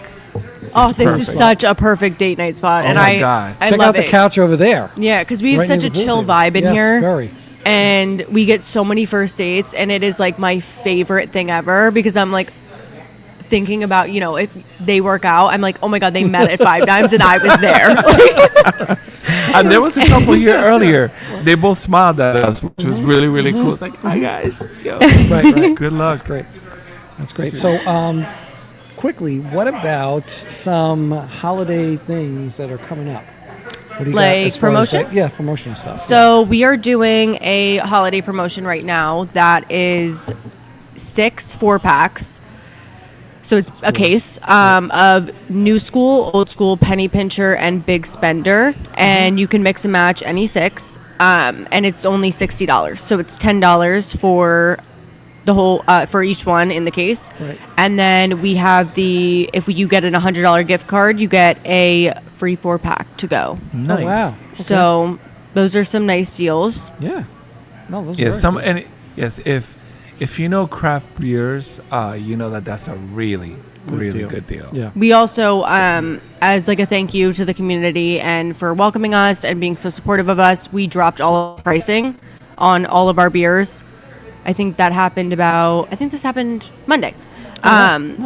Oh, this perfect. is such a perfect date night spot. Oh and my God. I Check love out the it. couch over there. Yeah, because we have Right such near a the pool chill table. vibe in Yes, here. very. And we get so many first dates, and it is like my favorite thing ever because I'm like thinking about, if they work out, I'm like, oh my God, they met at 5 Dimes and I was there. and there was a couple here earlier. They both smiled at us, which was really, really cool. It's like, hi guys. Yo. Right. Good luck. That's great. That's great. So, quickly, what about some holiday things that are coming up? What do you Like got as far as, promotions? yeah, promotion stuff. So we are doing a holiday promotion right now that is 6 4-packs. So it's a case of new school, old school, penny pincher, and big spender, and you can mix and match any 6. And it's only $60. So it's $10 for the whole for each one in the case. Right. And then we have if you get an $100 gift card, you get a free 4-pack to go. Nice. Oh, wow. So those are some nice deals. Yeah. No, those are Yes, very good. yes, if you know craft beers, you know that's a really really deal. good deal. Yeah. We also, as like a thank you to the community and for welcoming us and being so supportive of us, we dropped all of pricing on all of our beers. I think this happened Monday.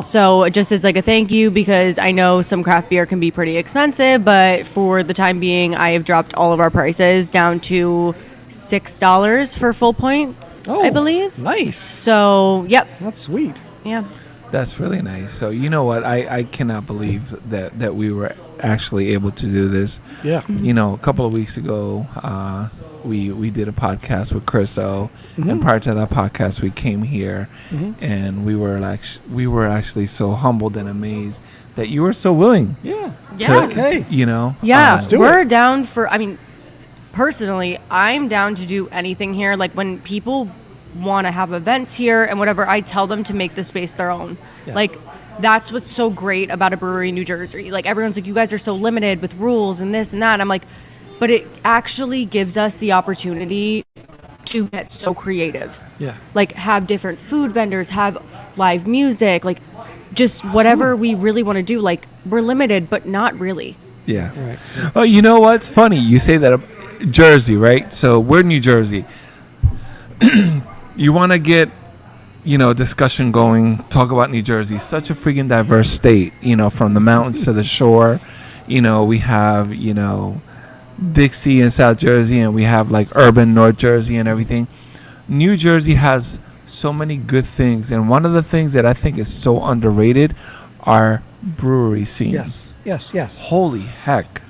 So just as like a thank you, because I know some craft beer can be pretty expensive, but for the time being, I have dropped all of our prices down to $6 for full points, I believe. Nice. So, yep. That's sweet. Yeah. That's really nice. So you know what? I cannot believe that we were actually able to do this. Yeah. You know, a couple of weeks ago, we did a podcast with Chris O, and prior to that podcast, we came here, and we were actually so humbled and amazed that you were so willing. Yeah. Yeah. Okay. You know. Yeah, do we're it. down for, personally, I'm down to do anything here. Like when people want to have events here and whatever, I tell them to make the space their own. Yeah. Like that's what's so great about a brewery in New Jersey. Like everyone's like, you guys are so limited with rules and this and that. I'm like, but it actually gives us the opportunity to get so creative. Yeah. Like have different food vendors, have live music, like just whatever we really want to do. Like we're limited, but not really. Yeah. Right. Oh, you know what's funny? You say that Jersey, right? So we're New Jersey. You want to get, discussion going, talk about New Jersey. Such a freaking diverse state, from the mountains to the shore. We have, Dixie in South Jersey, and we have like urban North Jersey and everything. New Jersey has so many good things. And one of the things that I think is so underrated are brewery scene. Yes. Holy heck.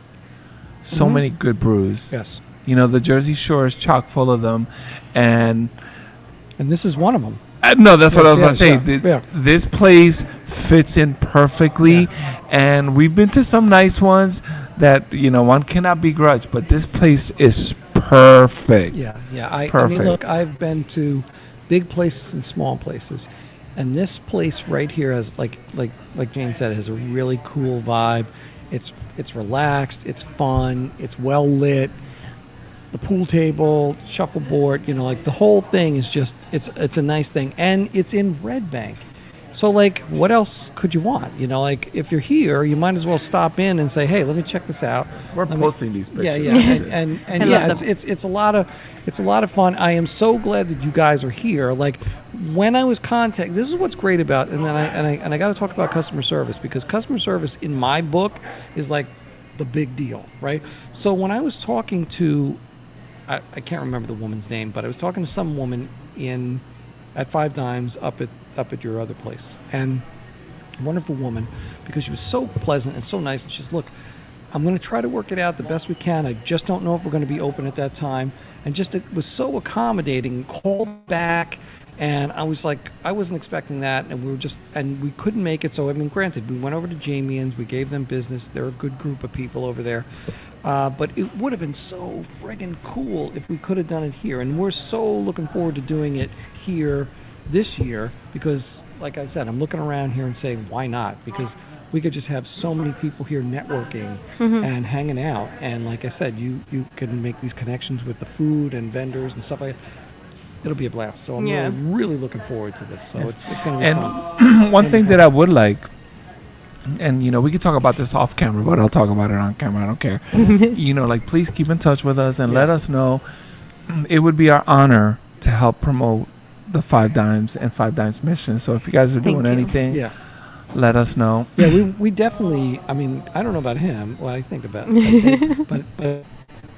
So many good brews. Yes. The Jersey Shore is chock full of them. And this is one of them. no, that's what I was Yes, about to say. yeah. This place fits in perfectly. And we've been to some nice ones. that one cannot begrudge. But this place is perfect. Yeah. I Perfect. mean, look, I've been to big places and small places, and this place right here has like Jane said, it has a really cool vibe. It's relaxed, it's fun, it's well lit. The pool table, shuffleboard, like the whole thing is just it's a nice thing, and it's in Red Bank. So like, what else could you want? Like if you're here, you might as well stop in and say, hey, let me check this out. We're posting these pictures. Yeah, and yeah, it's a lot of fun. I am so glad that you guys are here. Like when I was contacted, this is what's great about, and then I got to talk about customer service, because customer service in my book is like the big deal, right? So when I was talking to, I can't remember the woman's name, but I was talking to some woman at Five Dimes up at your other place, and a wonderful woman, because she was so pleasant and so nice, and she's, look, I'm going to try to work it out the best we can. I just don't know if we're going to be open at that time. And just it was so accommodating, called back, and I was like, I wasn't expecting that, and we couldn't make it. So I mean, granted, we went over to Jamien's, we gave them business. They're a good group of people over there, but it would have been so friggin' cool if we could have done it here, and we're so looking forward to doing it here this year, because like I said, I'm looking around here and saying, why not? Because we could just have so many people here networking and hanging out, and like I said, you can make these connections with the food and vendors and stuff like that. It'll be a blast. So I'm really looking forward to this. So it's going to be fun. One thing that I would like, and we could talk about this off camera, but I'll talk about it on camera. I don't care. Like, please keep in touch with us and let us know. It would be our honor to help promote the Five Dimes and Five Dimes mission. So if you guys are doing anything, let us know. Yeah, we definitely. I mean, I don't know about him. What I think about it, but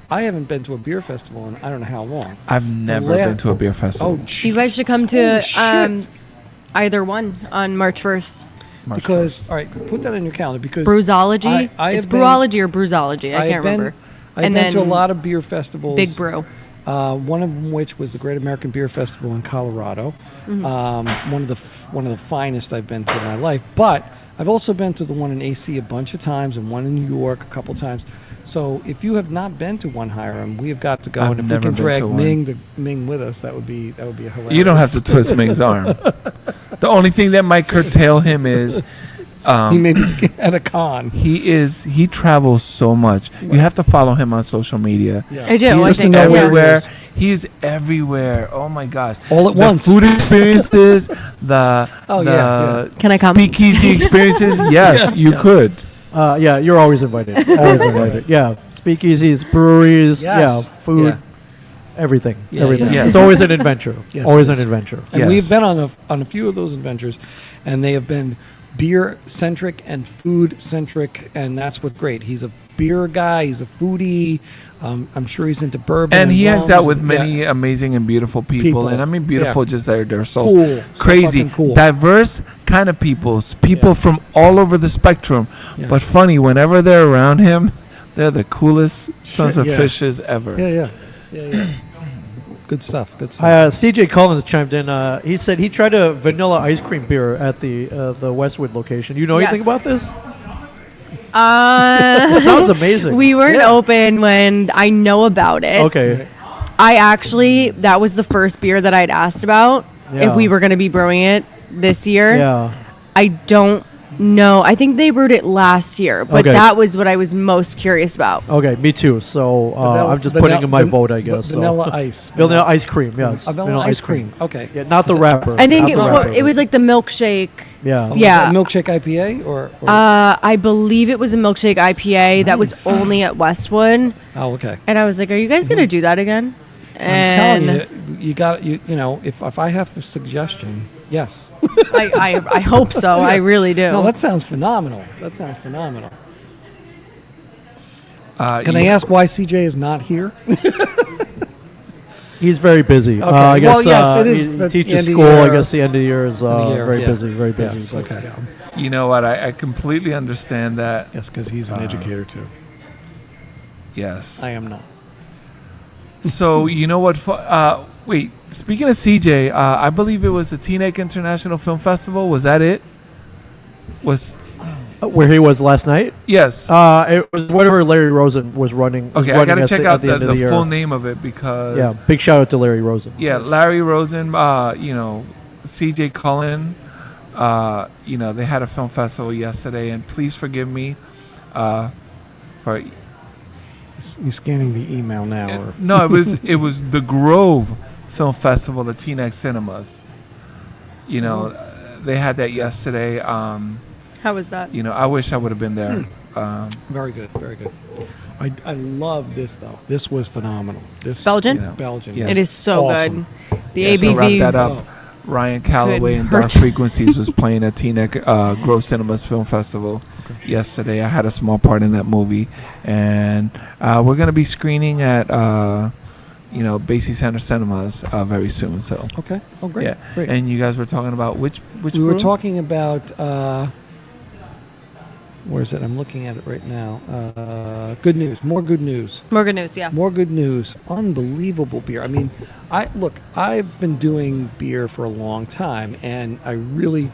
I haven't been to a beer festival in I don't know how long. I've never been to a beer festival. You guys should come to either one on March 1st. Because, all right, put that in your calendar, because Bruisology. It's Brewology or Bruisology. I can't remember. I've been to a lot of beer festivals. Big Brew. One of them, which was the Great American Beer Festival in Colorado. One of the finest I've been to in my life. But I've also been to the one in AC a bunch of times, and one in New York a couple times. So if you have not been to one, Hiram, we have got to go. I've and if we can drag to Ming with us, that would be a hilarious. You don't have to twist Ming's arm. The only thing that might curtail him is he may be at a con. He travels so much. You have to follow him on social media. Yeah. I do. He's everywhere. He's everywhere. Oh my gosh! All at once. Food experiences, the Can I come? Speakeasy experiences. Yes, you could. Yeah, you're always invited. Always invited. Yeah, speakeasies, breweries, food, everything. Everything. yeah. It's always an adventure. Yes, always it an is. adventure. And we've been on a few of those adventures, and they have been beer centric and food centric, and that's what's great. He's a beer guy. He's a foodie. I'm sure he's into bourbon. And he hangs out with many amazing and beautiful people. And I mean beautiful, just they're so cool, crazy, so cool. Diverse kind of people from all over the spectrum. Yeah. But funny, whenever they're around him, they're the coolest sons of fishes ever. Yeah. Good stuff. CJ Collins chimed in. He said he tried a vanilla ice cream beer at the Westwood location. You know anything about this? It sounds amazing. We weren't open when I know about it. Okay. That was the first beer that I'd asked about if we were going to be brewing it this year. Yeah. I don't know. I think they brewed it last year, but that was what I was most curious about. Okay, me too. So I'm just putting in my vote, I guess. Vanilla ice. Vanilla ice cream, yes. Vanilla ice cream. Okay. Yeah, not the wrapper. I think it was like the milkshake. Yeah. Yeah. Milkshake IPA or I believe it was a milkshake IPA that was only at Westwood. Oh, okay. And I was like, "Are you guys going to do that again?" I'm telling you, you know, if I have a suggestion, yes. I hope so. I really do. No, that sounds phenomenal. Can I ask why CJ is not here? He's very busy. Okay. I guess, well, yes, it is. He teaches school. I guess the end of the year is very busy. Yes, but, okay. You know what? I completely understand that. Yes, because he's an educator too. Yes. I am not. So you know what? Wait. Speaking of CJ, I believe it was the Teaneck International Film Festival. Was that it? Where he was last night? Yes. It was whatever Larry Rosen was running. Okay, I gotta check out the full name of it because. Yeah, big shout out to Larry Rosen. Yeah, Larry Rosen. C.J. Cullen. They had a film festival yesterday, and please forgive me for. He's scanning the email now. No, it was the Grove Film Festival at Teaneck Cinemas. They had that yesterday. How was that? I wish I would have been there. Very good, very good. I love this though. This was phenomenal. This Belgian? Belgian. Yes. It is so Awesome. good. The Just to ABV. wrap that up, Ryan Calloway and hurt. Dark Frequencies was playing at Teaneck Grove Cinemas Film Festival yesterday. I had a small part in that movie, and we're going to be screening at Basie Center Cinemas very soon. So Okay. Oh, great. yeah, Great. and you guys were talking about which we were brew? talking about. Where is it? I'm looking at it right now. Good news. More good news. More good news, yeah. More good news. Unbelievable beer. I mean, I've been doing beer for a long time, and I really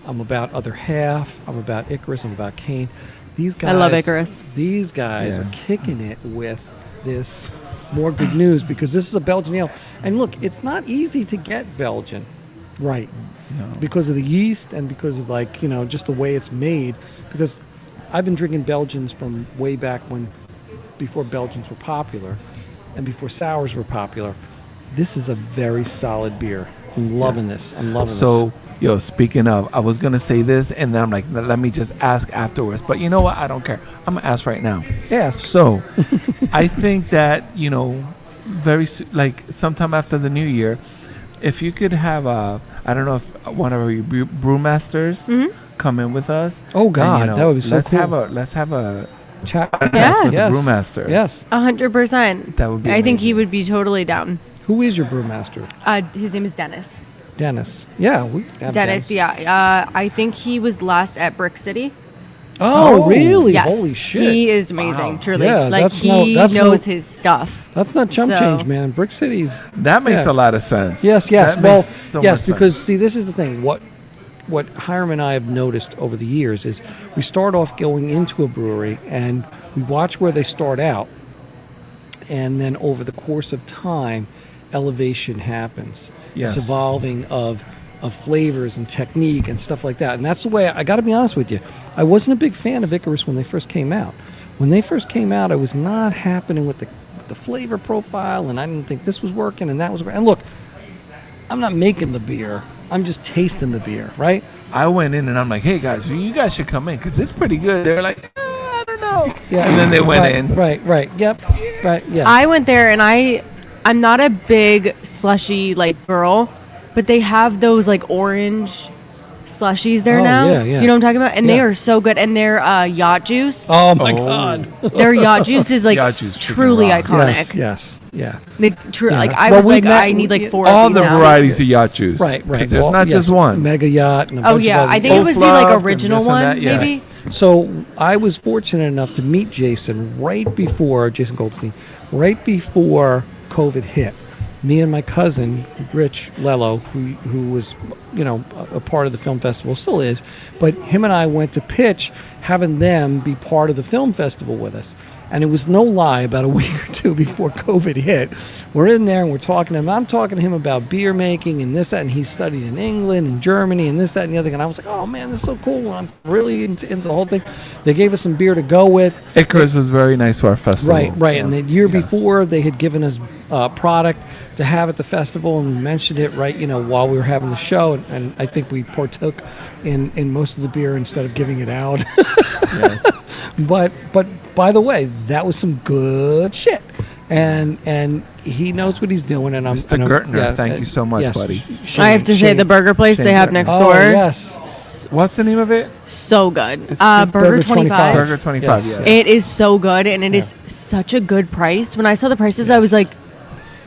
I'm about Other Half. I'm about Icarus. I'm about Kane. These guys. I love Icarus. These guys Yeah. are kicking it with this More Good News because this is a Belgian ale. And look, it's not easy to get Belgian right. No. Because of the yeast and because of just the way it's made. Because I've been drinking Belgians from way back before Belgians were popular and before sours were popular. This is a very solid beer. I'm loving this. I'm loving this. So, speaking of, I was going to say this, and then I'm like, let me just ask afterwards. But you know what? I don't care. I'm going to ask right now. Yes. So, I think that, sometime after the new year, if you could have I don't know if one of our brewmasters come in with us. Oh God, that would be so let's cool. Let's have a chat podcast with yes. the brewmaster. Yes. 100%. That would be I think he amazing. would be totally down. Who is your brewmaster? His name is Dennis. Dennis. Yeah, we have Dennis, yeah. I think he was last at Brick City. Oh, really? Yes. Holy shit. He is amazing, Wow. truly. Yeah, he knows his stuff. That's not chump So- change, man. Brick City's. That makes Yeah. a lot of sense. Yes. That Well, makes so yes, much because sense. see, this is the thing. What Hiram and I have noticed over the years is we start off going into a brewery and we watch where they start out, and then over the course of time, elevation happens. Yes. It's evolving of flavors and technique and stuff like that. And that's the way, I got to be honest with you, I wasn't a big fan of Icarus when they first came out. When they first came out, I was not happening with the flavor profile, and I didn't think this was working and that was working. And look, I'm not making the beer. I'm just tasting the beer, right? I went in and I'm like, hey guys, you guys should come in because it's pretty good. They're like, I don't know. Yeah. And then they went Right, in. Right. Yep. Right. Yeah. I went there and I'm not a big slushy girl, but they have those orange slushies there Oh, now. yeah, yeah. You know what I'm talking about? And they Yeah. are so good. And their yacht juice. Oh my God. Their yacht juice is Yacht juice truly freaking rocks. iconic. Yes. Yeah. Yeah. I Well, was we met- I need we- 4 All of the these now. varieties of yacht juice. Right. 'Cause There's Well, not just yes, one. Mega Yacht and a Oh bunch yeah, of other I think it was the Fluff and original this and one, that, yes. maybe. So I was fortunate enough to meet Jason Jason Goldstein, right before COVID hit. Me and my cousin, Rich Lello, who was, a part of the film festival, still is, but him and I went to pitch having them be part of the film festival with us. And it was no lie, about a week or two before COVID hit, we're in there and we're talking to him. I'm talking to him about beer making and this, that, and he studied in England and Germany and this, that, and the other thing. And I was like, oh man, this is so cool. And I'm really into the whole thing. They gave us some beer to go with. Icarus was very nice to our festival. Right. And the year Yes. before, they had given us product to have at the festival, and we mentioned it while we were having the show, and I think we partook in most of the beer instead of giving it out. Yes. But by the way, that was some good shit, and he knows what he's doing. And Mr. and Gertner, thank you so much, buddy. I have to say the burger place they have Shane next Oh door, yes, What's the name of it? so good. It's Burger 25. Burger 25. Yes. Yes. It is so good, and it is such a good price. When I saw the prices, I was like,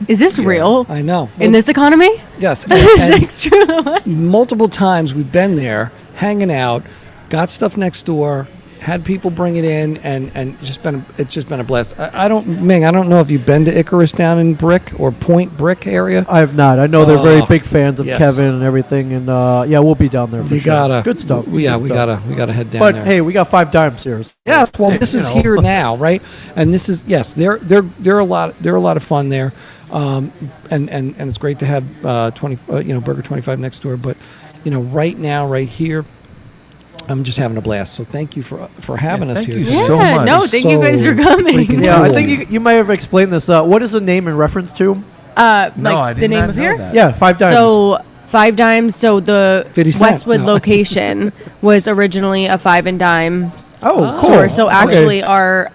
"Is this real I know. in this economy?" Yes, It's and like true. multiple times we've been there hanging out, got stuff next door, had people bring it in, and it's just been a blast. I don't know if you've been to Icarus down in Brick or Point Brick area. I have not. I know they're very big fans of yes. Kevin and everything, and we'll be down there for sure. Good stuff. We gotta head down but there. hey, we got 5 dimes here. So yes, well, this is here now, right? And this is they're a lot of fun there, and it's great to have Burger 25 next door, but right now, right here, I'm just having a blast. So thank you for having us here. Thank you so much. No, thank you guys for coming. Yeah, I think you might have explained this. What is the name in reference to? No, I like did the name not of know here? that. Yeah, 5 dimes. So 5 dimes. So the 50 cent. Westwood No. location was originally a 5 and dime Oh, cool. store. So Okay. actually, our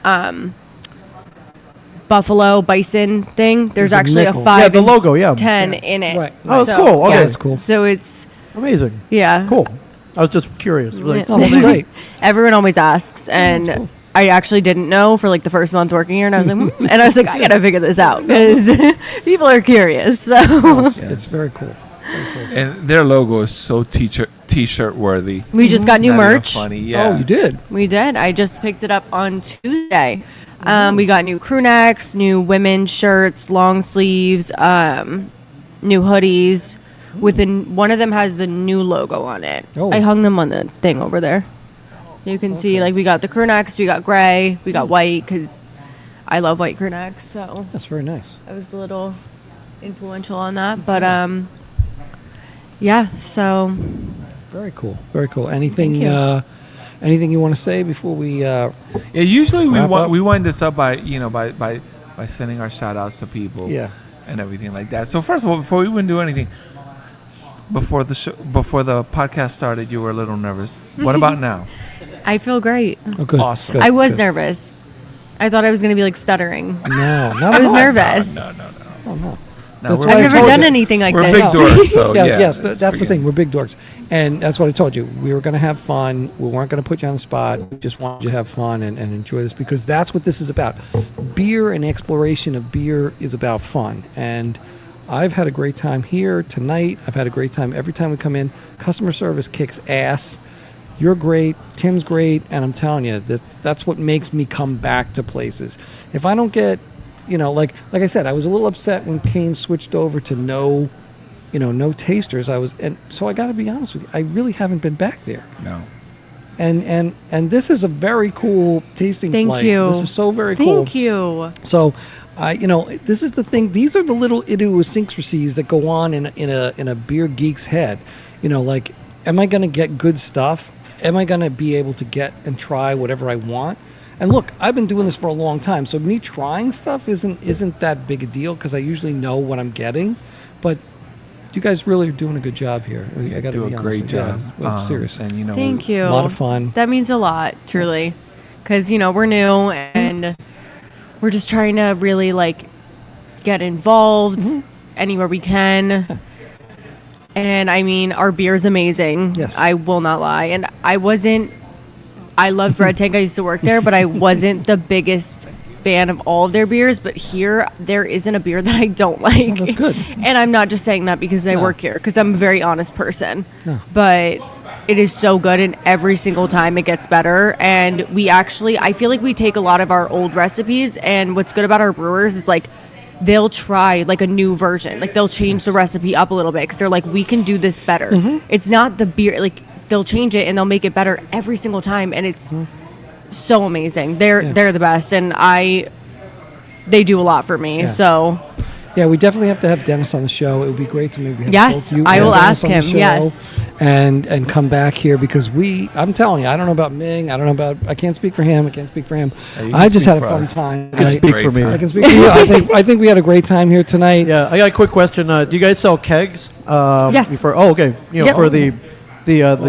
Buffalo Bison thing, there's a actually a nickel. 5 Yeah, the and logo, yeah. 10 in it. Right. Oh, that's So, cool. Okay. yeah. That's cool. So it's Amazing. yeah, Cool. I was just curious. Like, Oh, that's great. Everyone always asks, and I actually didn't know for like the first month working here, and I was like, and I was like, I gotta figure this out because people are curious. So It's very cool. And their logo is so t-shirt worthy. we just got new Not even merch. funny. Yeah. Oh, you did. We did. I just picked it up on Tuesday. We got new crew necks, new women's shirts, long sleeves, new hoodies. One of them has a new logo on it. Oh. I hung them on the thing over there. You can see, like, we got the crew necks, we got gray, we got white, because I love white crew necks. So That's very nice. I was a little influential on that. But, yeah, so. Very cool. Very cool. Anything Thank you. anything you want to say before we Yeah, usually Wrap up? we wind this up by sending our shout outs to people. Yeah. And everything like that. So first of all, before we even do anything, before the podcast started, you were a little nervous. What about now? I feel great. Oh, good. Awesome. Good, I was good. nervous. I thought I was going to be, like, stuttering. No, not I at was all. nervous. No. Oh, no. No, That's we're why I I've never told done you. anything like We're this. big dorks, so Yeah, yeah. yes, it's that's the freaking- thing. We're big dorks, and that's what I told you. We were going to have fun. We weren't going to put you on the spot. We just wanted you to have fun and enjoy this because that's what this is about. Beer and exploration of beer is about fun, and I've had a great time here tonight. I've had a great time every time we come in. Customer service kicks ass. You're great. Tim's great, and I'm telling you that's what makes me come back to places. If I don't get, like I said, I was a little upset when Kane switched over to no tasters. And so I got to be honest with you, I really haven't been back there. No. And this is a very cool tasting Thank flight. you. This is so very cool. Thank you. So, this is the thing. These are the little idiosyncrasies that go on in a beer geek's head. Like, am I going to get good stuff? Am I going to be able to get and try whatever I want? And look, I've been doing this for a long time, so me trying stuff isn't that big a deal because I usually know what I'm getting. But you guys really are doing a good job here. I got to Do be a honest great with you. job. Well, seriously, And Thank you. a lot of fun. That means a lot, truly. Because, we're new and we're just trying to really, like, get involved anywhere we can. And, I mean, our beer's amazing. Yes. I will not lie. And I loved Red Tank. I used to work there, but I wasn't the biggest fan of all of their beers. But here, there isn't a beer that I don't like. Oh, that's good. And I'm not just saying that because I No. work here, because I'm a very honest person. No. But it is so good, and every single time it gets better. And I feel like we take a lot of our old recipes, and what's good about our brewers is, like, they'll try, like, a new version. Like, they'll change the recipe up a little bit because they're like, we can do this better. It's not the beer, like, they'll change it and they'll make it better every single time, and it's so amazing. They're the best, and they do a lot for me. Yeah. So Yeah, we definitely have to have Dennis on the show. It would be great to maybe have Yes, both you I and will Dennis ask on the him, show yes. and come back here because I'm telling you, I don't know about Ming. I can't speak for him. I can't speak for him. you can I just speak had a for fun us. time. You can speak for me. I can speak for you. I think we had a great time here tonight. Yeah, I got a quick question. Do you guys sell kegs? Yes. Okay. Yep. For the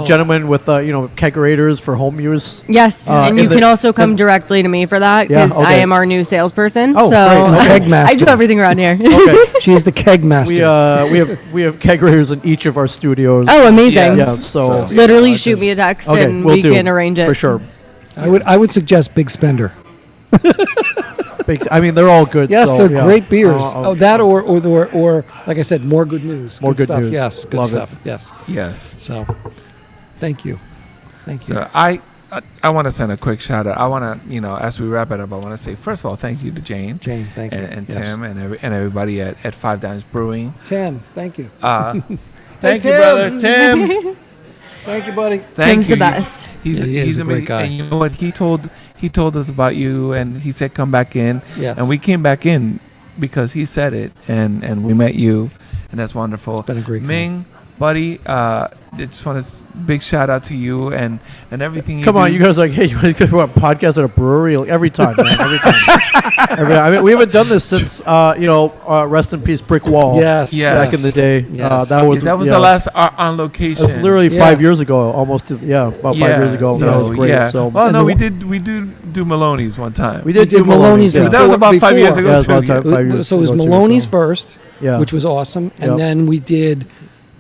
gentleman with kegerators for home use. yes, and in you the- can also come directly to me for that Yeah, because I okay. am our new salesperson. Oh, so great, okay. Keg master. I do everything around here. Okay. She's the keg master. we have kegerators in each of our studios. Oh, amazing! Yeah. So Literally, shoot me a text okay, and we'll we do can arrange it for sure. I would suggest Big Spender. I mean, they're all good. Yes, so, they're yeah. great beers. Oh, That or like I said, more good news. More good stuff. news. Yes, good Love it. stuff. Yes. Yes. So, thank you. So I I want to send a quick shout out. I want to, as we wrap it up, I want to say, first of all, thank you to Jane. Jane, thank you. And Yes. Tim and everybody at Five Dimes Brewing. Tim, thank you. Thank you, Tim. brother. Tim. Thank you, buddy. Thank Tim's you. the best. He's Yeah, he is a great amazing. guy. And you know what? He told us about you, and he said, come back in. Yes. And we came back in because he said it, and we met you, and that's wonderful. It's been a great Ming, buddy, just want to big shout out to you and everything you Come do. on, you guys are like, hey, you want to do a podcast at a brewery? Like, every time, man, every time. I mean, we haven't done this since, rest in peace, Brick Wall. Yes. Yes. Back in the day. Yes. That was the last on location. It was literally Yeah. 5 years ago, almost. About 5 years ago. So, That was great. Yeah. So Well, And no, the- we do Maloney's one time. we We did did do Maloney's. Yeah. But that was about 5 years before. ago Yeah, it was too. about Yeah. 5 years So it was ago, too, Maloney's so. first, Yeah. which was awesome, and Yep. then we did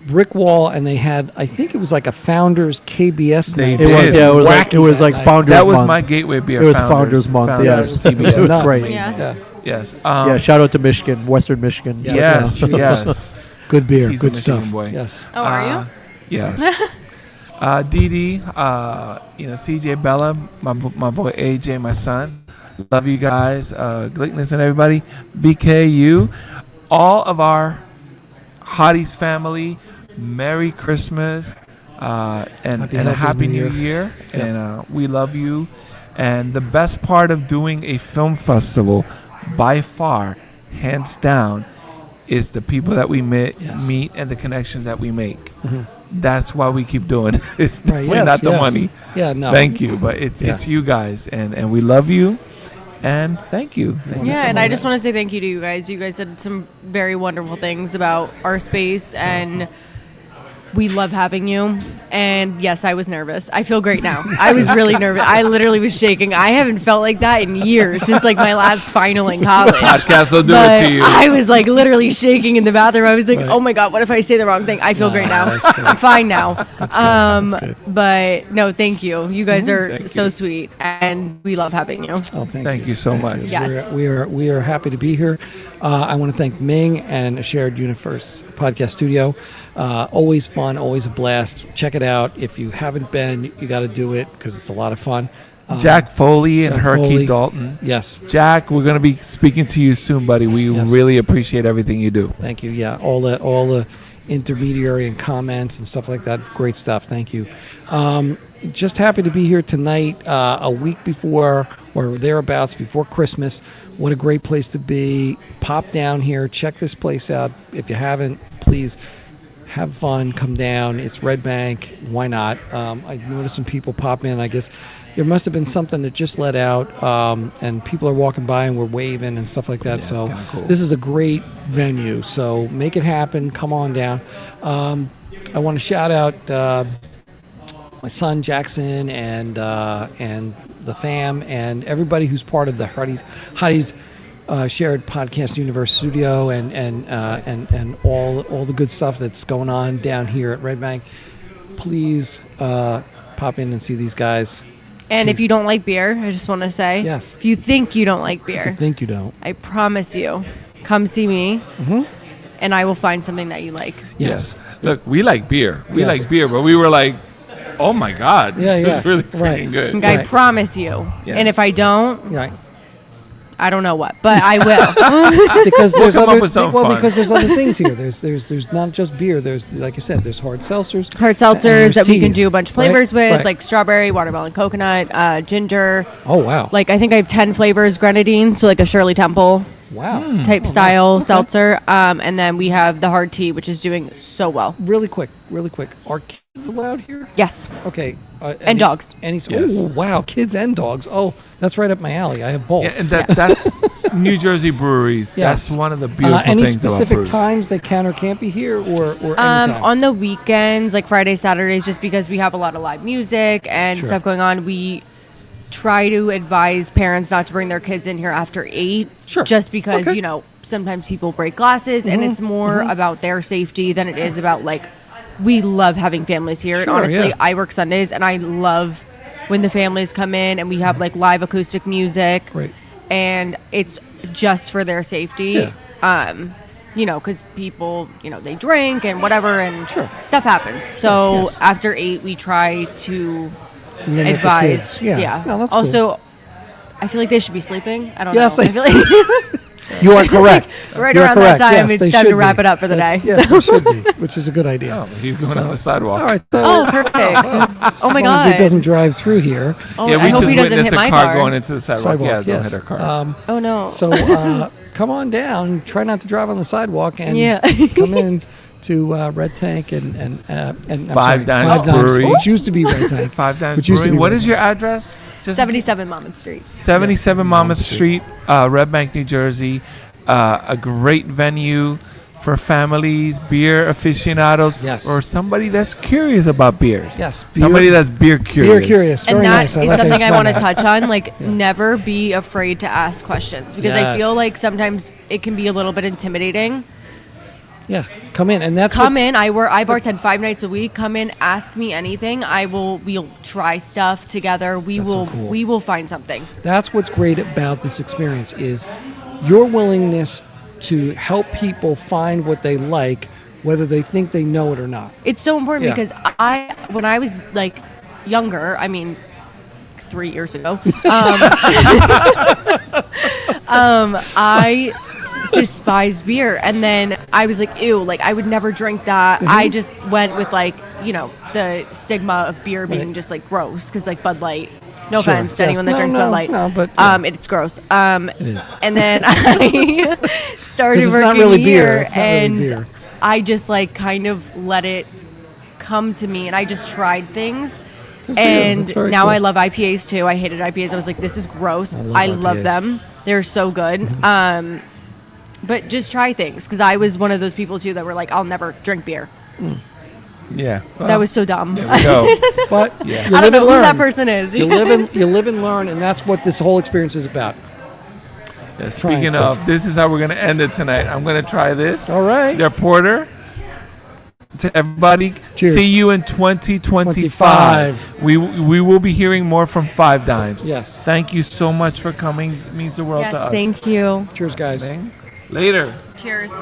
Brick Wall, and they had, I think it was like a Founders KBS They night. It was, did. yeah, it was like Wacky like night. Founders That was Month. my gateway beer. It was Founders Month, yes. It was It was nuts. great. Yeah. Yes. Yeah, shout out to Michigan, Western Michigan. Yeah. Yes. Yeah. Yes. Good beer, He's a good Michigan stuff. boy. Yes. Oh, are you? Yes. Dee Dee, CJ Bella, my boy AJ, my son. Love you guys. Glickness and everybody. BKU. All of our Hotties family. Merry Christmas. And a Happy New Year. Yes. And we love you. And the best part of doing a film festival, by far, hands down, is the people that we meet and the connections that we make. Mhm. That's why we keep doing it. It's Right, definitely yes, not the yes. money. Yeah, no. Thank you, but it's you guys, and we love you, and thank you. Thank you Yeah, so and much. I just want to say thank you to you guys. You guys said some very wonderful things about our space, and we love having you. And yes, I was nervous. I feel great now. I was really nervous. I literally was shaking. I haven't felt like that in years, since like my last final in college. Podcast will do But it to you. I was like literally shaking in the bathroom. I was like, Right. oh my God, what if I say the wrong thing? I feel great now. that's good. I'm fine now. That's good. But no, thank you. You guys are Thank so you. sweet, and we love having you. Oh, Thank you so much. Yes. We are happy to be here. I want to thank Ming and Shared Universe Podcast Studio. Always fun, always a blast. Check it out. If you haven't been, you got to do it because it's a lot of fun. Jack Foley and Jack Herky Foley. Dalton. Yes, Jack, we're gonna be speaking to you soon, buddy. We Yes. really appreciate everything you do. thank you. Yeah, all the intermediary and comments and stuff like that. Great stuff. Thank you. Just happy to be here tonight, a week before or thereabouts before Christmas. What a great place to be. Pop down here. Check this place out. If you haven't, please have fun. Come down. It's Red Bank. Why not? I noticed some people pop in. I guess there must have been something that just let out, and people are walking by and we're waving and stuff like that. Yeah, So it's kinda cool. this is a great venue. So make it happen. Come on down. I want to shout out my son Jackson and the fam and everybody who's part of the Hotties Shared Podcast Universe Studio and all the good stuff that's going on down here at Red Bank. Please pop in and see these guys. And if you don't like beer, I just want to say, Yes. if you think you don't like I beer, think you don't. I promise you, come see me, and I will find something that you like. Yes. Look, we like beer. We Yes. like beer, but we were like, oh my God, this Yeah, is really right. freaking good. Like, I Right. promise you. Yeah. And if I don't, Right. I don't know what, but I will. Because there's come up other with something fun. because there's other things here. There's not just beer. There's, like you said, there's hard seltzers. Hard And seltzers there's that we can teas, do a bunch of right? flavors with, Right. like strawberry, watermelon, coconut, ginger. Oh wow. Like, I think I have 10 flavors, grenadine, so like a Shirley Temple Wow. type style seltzer. And then we have the hard tea, which is doing so well. Really quick. Are kids allowed here? Yes. Okay. And dogs. Yes. Oh wow, kids and dogs. Oh, that's right up my alley. I have both. Yeah, and that's New Jersey breweries. Yes. That's one of the beautiful Any things about specific brews. times they can or can't be here, or anytime? On the weekends, like Fridays, Saturdays, just because we have a lot of live music and Sure. stuff going on, we try to advise parents not to bring their kids in here after 8. Sure. Just because, Okay. sometimes people break glasses and it's more about their safety than it is about, like, we love having families here. Sure, and honestly, yeah. I work Sundays and I love when the families come in and we have like live acoustic music. Right. And it's just for their safety. Yeah. Because people, they drink and whatever and Sure. stuff happens. So Yes. after 8, we try to limit the advise. kids. Yeah. No, that's cool. also, I feel like they should be sleeping. I don't Yes, know. they- I feel like You are correct. right You are around that correct. time, Yes, they it's time to should wrap be. it up for the day. Yeah, they should be, which is a good idea. Oh, he's going on the sidewalk. All right. So, Oh, perfect. Oh my as long as god. it doesn't drive through here. Oh, Yeah, I we hope just he doesn't witnessed hit a my car car. going into the sidewalk. Yeah, don't yes. hit our car. Oh no. So come on down. Try not to drive on the sidewalk and Yeah. come in to Red Tank and I'm Five sorry, Dimes Brewery. which used to be Red Tank. Five Dimes which used to Brewing. be What Red is Tank. your address? Just 77 Monmouth Street. 77 Monmouth Street, Red Bank, New Jersey. A great venue for families, beer aficionados, Yes. or somebody that's curious about beers. Yes, Somebody that's beer curious. Beer curious. And Very that nice. is like how you something I spun want to that. touch on. Like, never be afraid to ask questions because I feel Yes. like sometimes it can be a little bit intimidating. Yeah, come in, and that's Come what, in. I bartend 5 nights a week. Come in, ask me anything. We'll try stuff together. That's so cool. We will find something. That's what's great about this experience is your willingness to help people find what they like, whether they think they know it or not. It's so important Yeah. because when I was like younger, I mean, 3 years ago, I despised beer, and then I was like, ew, like I would never drink that. I just went with like, the stigma of beer being Right. just like gross because like Bud Light. No Sure, offense to yes. anyone that No, drinks no, Bud Light. no, but, yeah. It's gross. It is. And then I started 'Cause it's working not really beer. here, It's not really and beer. I just like kind of let it come to me, and I just tried things. you. And That's very now cool. I love IPAs too. I hated IPAs. I was like, this is gross. I love love IPAs. them. They're so good. But just try things because I was one of those people too that were like, I'll never drink beer. Yeah. That was so dumb. Go. But Yeah. you I live don't know and who learn. that person is. You live and learn, and that's what this whole experience is about. Yeah, speaking stuff. of, this is how we're going to end it tonight. I'm going to try this. All right. Their porter. To everybody, Cheers. see you in 2025. We will be hearing more from Five Dimes. Yes. Thank you so much for coming. It means the world to Yes, us. thank you. Cheers, guys. Later. Cheers.